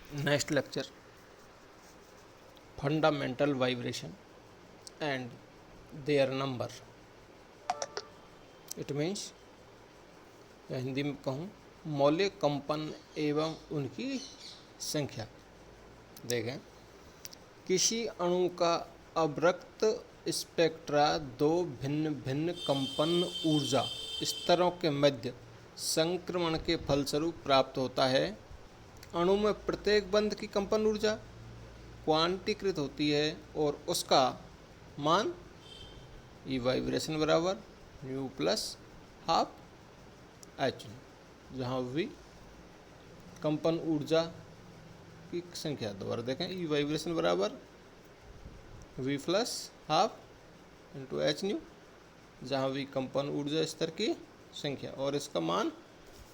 Next lecture, fundamental vibration and their number. It means या हिंदी में कहूँ मौलिक कंपन एवं उनकी संख्या। देखें, किसी अणु का अवरक्त स्पेक्ट्रा दो भिन्न भिन्न कंपन ऊर्जा स्तरों के मध्य संक्रमण के फलस्वरूप प्राप्त होता है। अणु में प्रत्येक बंध की कंपन ऊर्जा क्वांटीकृत होती है और उसका मान ई वाइब्रेशन बराबर म्यू प्लस हाफ एच, जहाँ वी कंपन ऊर्जा की संख्या। दोबारा देखें, ई वाइब्रेशन बराबर V plus half into H nu, जहाँ वी कंपन ऊर्जा स्तर की संख्या और इसका मान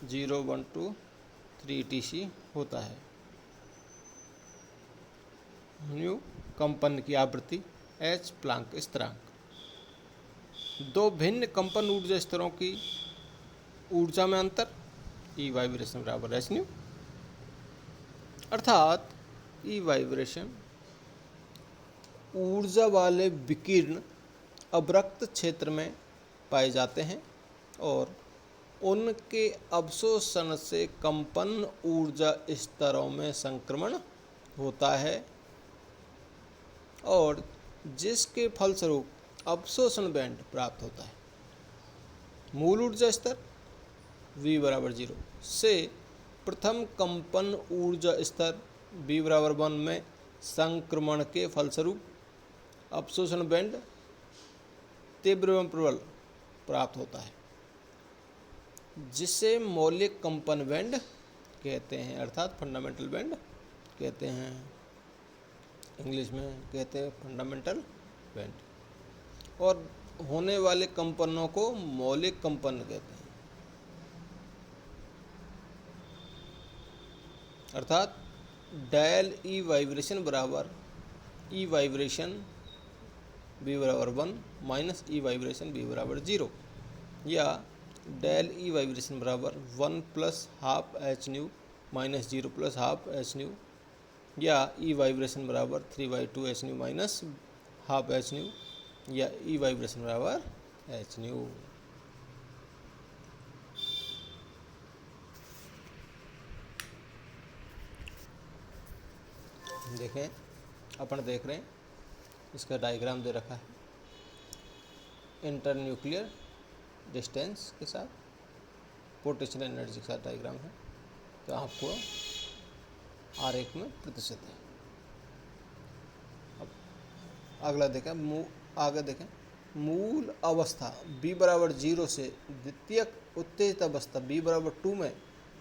0, 1, 2, 3 TC होता है। न्यू कंपन की आवृत्ति, एच प्लांक स्थिरांक। दो भिन्न कंपन ऊर्जा स्तरों की ऊर्जा में अंतर, ई वाइब्रेशन बराबर एच न्यू, अर्थात ई वाइब्रेशन ऊर्जा वाले विकिरण अवरक्त क्षेत्र में पाए जाते हैं और उनके अवशोषण से कंपन ऊर्जा स्तरों में संक्रमण होता है और जिसके फलस्वरूप अवशोषण बैंड प्राप्त होता है। मूल ऊर्जा स्तर V बराबर 0 से प्रथम कंपन ऊर्जा स्तर V बराबर 1 में संक्रमण के फलस्वरूप अवशोषण बैंड तीव्र एवं प्रबल प्राप्त होता है, जिसे मौलिक कंपन बैंड कहते हैं, अर्थात फंडामेंटल बैंड कहते हैं। इंग्लिश में कहते हैं फंडामेंटल बैंड। और होने वाले कंपनों को मौलिक कंपन कहते हैं, अर्थात डेल ई वाइब्रेशन बराबर ई वाइब्रेशन V बराबर 1 माइनस ई वाइब्रेशन V बराबर 0, या डेल ई वाइब्रेशन बराबर 1 plus half H new minus 0 plus half H new, या ई वाइब्रेशन बराबर 3/2 H new minus half H new, या ई वाइब्रेशन बराबर एच न्यू। देखें, अपन देख रहे हैं, इसका डायग्राम दे रखा है इंटर न्यूक्लियर डिस्टेंस के साथ, पोटेंशियल एनर्जी के साथ डायग्राम है, तो आपको आरेख में प्रदर्शित है। अब अगला देखें, आगे देखें, मूल अवस्था B बराबर 0 से द्वितीयक उत्तेजित अवस्था B बराबर 2 में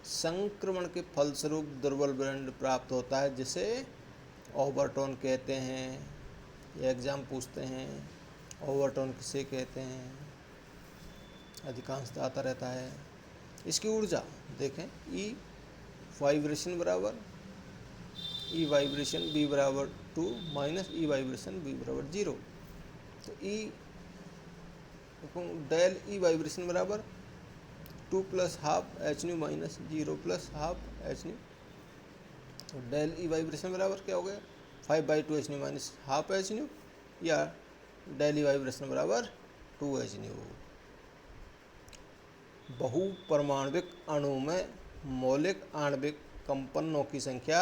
संक्रमण के फलस्वरूप दुर्बल बैंड प्राप्त होता है, जिसे ओवरटोन कहते हैं। ये एग्जाम पूछते हैं, ओवरटोन किसे कहते हैं, अधिकांशतः आता रहता है। इसकी ऊर्जा देखें, ई वाइब्रेशन बराबर ई वाइब्रेशन B बराबर 2 माइनस ई वाइब्रेशन B बराबर 0, तो ई डेल ई वाइब्रेशन बराबर 2 plus half H new minus 0 plus half H new, तो डेल ई वाइब्रेशन बराबर क्या हो गया 5/2 H new minus half H new, या डेल ई वाइब्रेशन बराबर 2 एच न्यू। बहुपरमाणविक अणु में मौलिक आणविक कंपनों की संख्या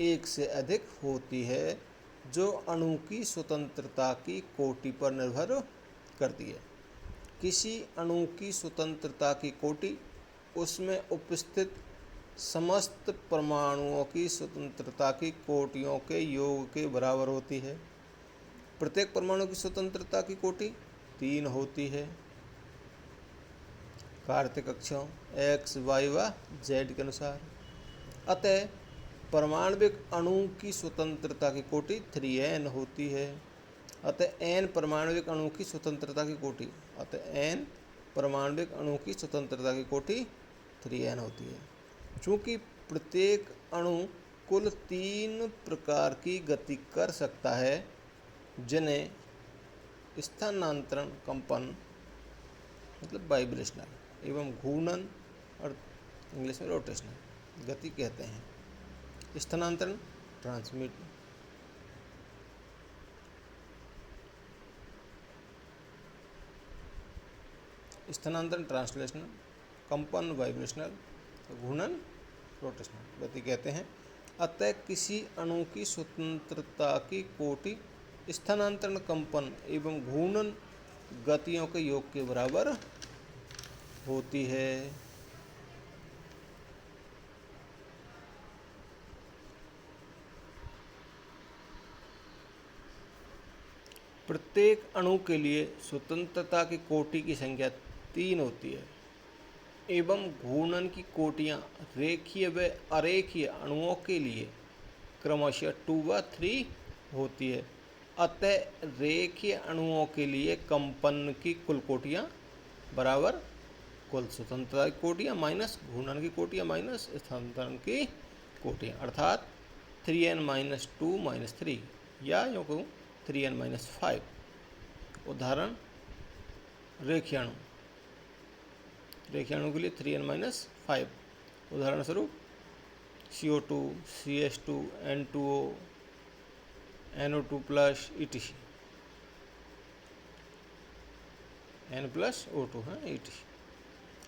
एक से अधिक होती है, जो अणु की स्वतंत्रता की कोटि पर निर्भर करती है। किसी अणु की स्वतंत्रता की कोटि उसमें उपस्थित समस्त परमाणुओं की स्वतंत्रता की कोटियों के योग के बराबर होती है। प्रत्येक परमाणु की स्वतंत्रता की कोटि 3 होती है, कार्तीय कक्षों x, y व z के अनुसार। अतः परमाणविक अणु की स्वतंत्रता की कोटि 3n होती है। अतः n परमाणविक अणु की स्वतंत्रता की कोटि, अतः n परमाणविक अणु की स्वतंत्रता की कोटि 3n होती है। चूँकि प्रत्येक अणु कुल 3 प्रकार की गति कर सकता है, जिन्हें स्थानांतरण कंपन मतलब वाइब्रेशनल एवं घूर्णन और इंग्लिश में रोटेशनल गति कहते हैं। स्थानांतरण ट्रांसमिट, स्थानांतरण ट्रांसलेशनल, कंपन वाइब्रेशनल, घूर्णन रोटेशनल। गति कहते हैं अतः किसी अणु की स्वतंत्रता की कोटि स्थानांतरण, कंपन एवं घूर्णन गतियों के योग के बराबर होती है। प्रत्येक अणु के लिए स्वतंत्रता की कोटि की संख्या 3 होती है एवं घूर्णन की कोटियाँ रेखीय व अरेखीय अणुओं के लिए क्रमशः 2 व 3 होती है। अतः रेखीय अणुओं के लिए कंपन की कुल कोटियाँ बराबर कुल स्वतंत्रता की कोटियाँ माइनस घूर्णन की कोटियाँ माइनस स्थानांतरण की कोटियाँ, अर्थात 3n - 2 - 3 या यूँ कहूँ 3n - 5। उदाहरण रेखीय अणु, रेखीय अणु के लिए 3n - 5। उदाहरण स्वरूप CO2, CH2, N2O, NO2+, etc. N+O2 है etc.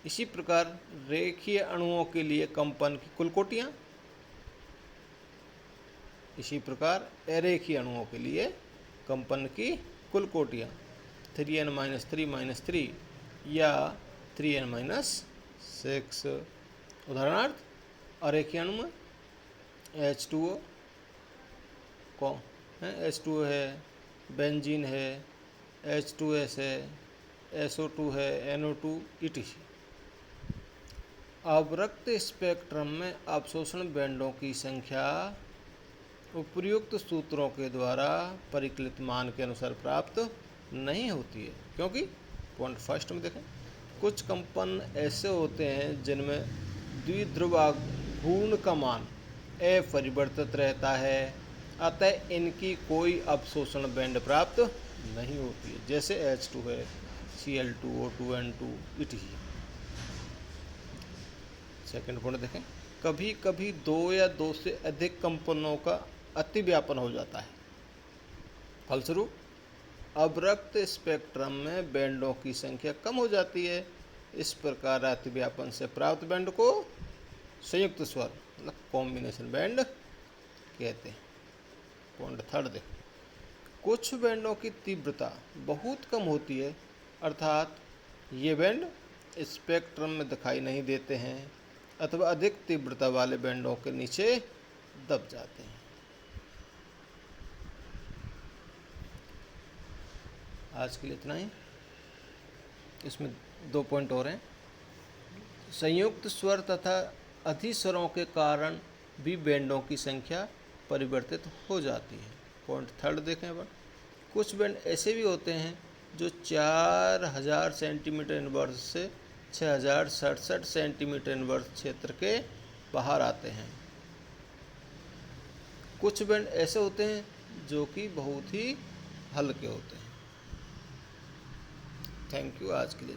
इसी प्रकार रेखीय अणुओं के लिए कंपन की कुल कोटियाँ, इसी प्रकार अरेखीय अणुओं के लिए कंपन की कुल कोटियाँ 3n - 3 - 3 या 3n - 6। उदाहरणार्थ अरेखीय अणु में H2O H2O है, बेंजीन है, H2S है, SO2 है, NO2 etc. अवरक्त स्पेक्ट्रम में अवशोषण बैंडों की संख्या उपयुक्त सूत्रों के द्वारा परिकलित मान के अनुसार प्राप्त नहीं होती है, क्योंकि पॉइंट फर्स्ट में देखें कुछ कंपन ऐसे होते हैं जिनमें द्विध्रुव घूर्ण का मान अपरिवर्तित रहता है, अतः इनकी कोई अवशोषण बैंड प्राप्त नहीं होती है, जैसे H2 है, Cl2, O2, N2 etc. Second point देखें कभी कभी 2 या 2 से अधिक कंपनों का अतिव्यापन हो जाता है, फलस्वरूप अवरक्त स्पेक्ट्रम में बैंडों की संख्या कम हो जाती है। इस प्रकार अतिव्यापन से प्राप्त बैंड को संयुक्त स्वर मतलब कॉम्बिनेशन बैंड कहते हैं। पॉइंट थर्ड देख, कुछ बैंडों की तीव्रता बहुत कम होती है, अर्थात ये बैंड स्पेक्ट्रम में दिखाई नहीं देते हैं अथवा अधिक तीव्रता वाले बैंडों के नीचे दब जाते हैं। आज के लिए इतना ही। इसमें 2 पॉइंट और हैं। संयुक्त स्वर तथा अधिस्वरों के कारण भी बैंडों की संख्या परिवर्तित हो जाती है। पॉइंट थर्ड देखें अब, कुछ बैंड ऐसे भी होते हैं जो 4000 सेंटीमीटर इनवर्स से 6067 सेंटीमीटर इनवर्स क्षेत्र के बाहर आते हैं। कुछ बैंड ऐसे होते हैं जो कि बहुत ही हल्के होते हैं। थैंक यू, आज के लिए।